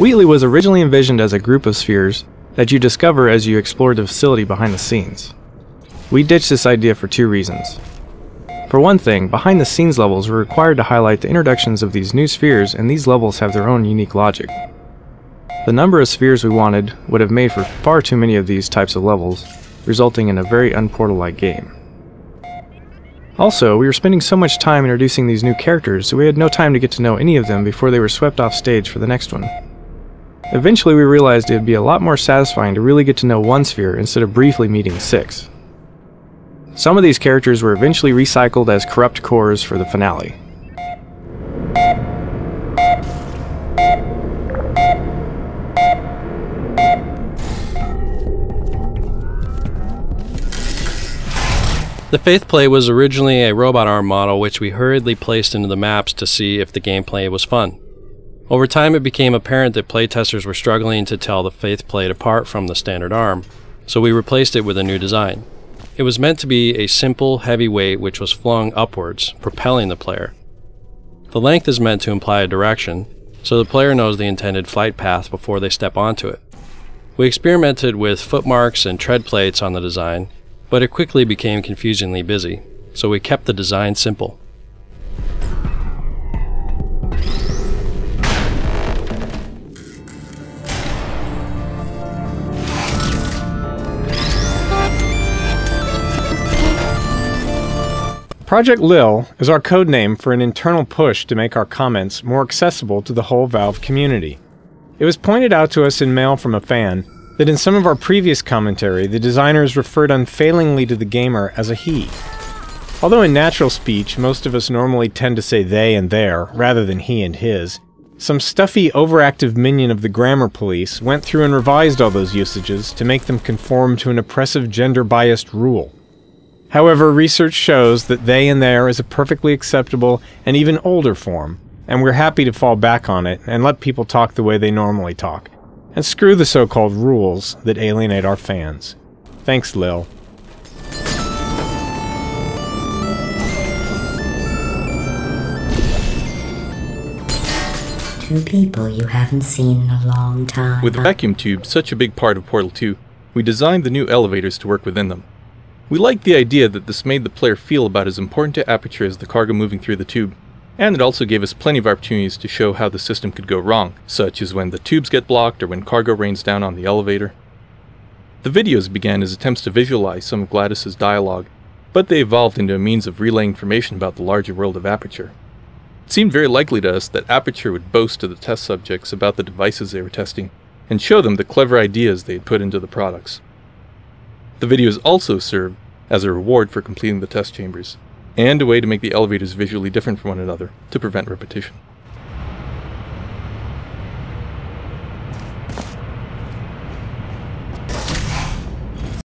Wheatley was originally envisioned as a group of spheres that you discover as you explore the facility behind the scenes. We ditched this idea for two reasons. For one thing, behind the scenes levels were required to highlight the introductions of these new spheres, and these levels have their own unique logic. The number of spheres we wanted would have made for far too many of these types of levels, resulting in a very unportal-like game. Also, we were spending so much time introducing these new characters, so we had no time to get to know any of them before they were swept off stage for the next one. Eventually we realized it would be a lot more satisfying to really get to know one sphere instead of briefly meeting 6. Some of these characters were eventually recycled as corrupt cores for the finale. The Faith Plate was originally a robot arm model which we hurriedly placed into the maps to see if the gameplay was fun. Over time it became apparent that playtesters were struggling to tell the Faith Plate apart from the standard arm, so we replaced it with a new design. It was meant to be a simple, heavy weight which was flung upwards, propelling the player. The length is meant to imply a direction, so the player knows the intended flight path before they step onto it. We experimented with footmarks and tread plates on the design, but it quickly became confusingly busy, so we kept the design simple. Project Lil is our code name for an internal push to make our comments more accessible to the whole Valve community. It was pointed out to us in mail from a fan that in some of our previous commentary, the designers referred unfailingly to the gamer as a he. Although in natural speech, most of us normally tend to say they and their, rather than he and his, some stuffy, overactive minion of the grammar police went through and revised all those usages to make them conform to an oppressive gender-biased rule. However, research shows that they and their is a perfectly acceptable and even older form, and we're happy to fall back on it and let people talk the way they normally talk, and screw the so-called rules that alienate our fans. Thanks, Lil. Two people you haven't seen in a long time. With vacuum tubes such a big part of Portal 2, we designed the new elevators to work within them. We liked the idea that this made the player feel about as important to Aperture as the cargo moving through the tube, and it also gave us plenty of opportunities to show how the system could go wrong, such as when the tubes get blocked or when cargo rains down on the elevator. The videos began as attempts to visualize some of Gladys's dialogue, but they evolved into a means of relaying information about the larger world of Aperture. It seemed very likely to us that Aperture would boast to the test subjects about the devices they were testing, and show them the clever ideas they had put into the products. The videos also served as a reward for completing the test chambers, and a way to make the elevators visually different from one another, to prevent repetition.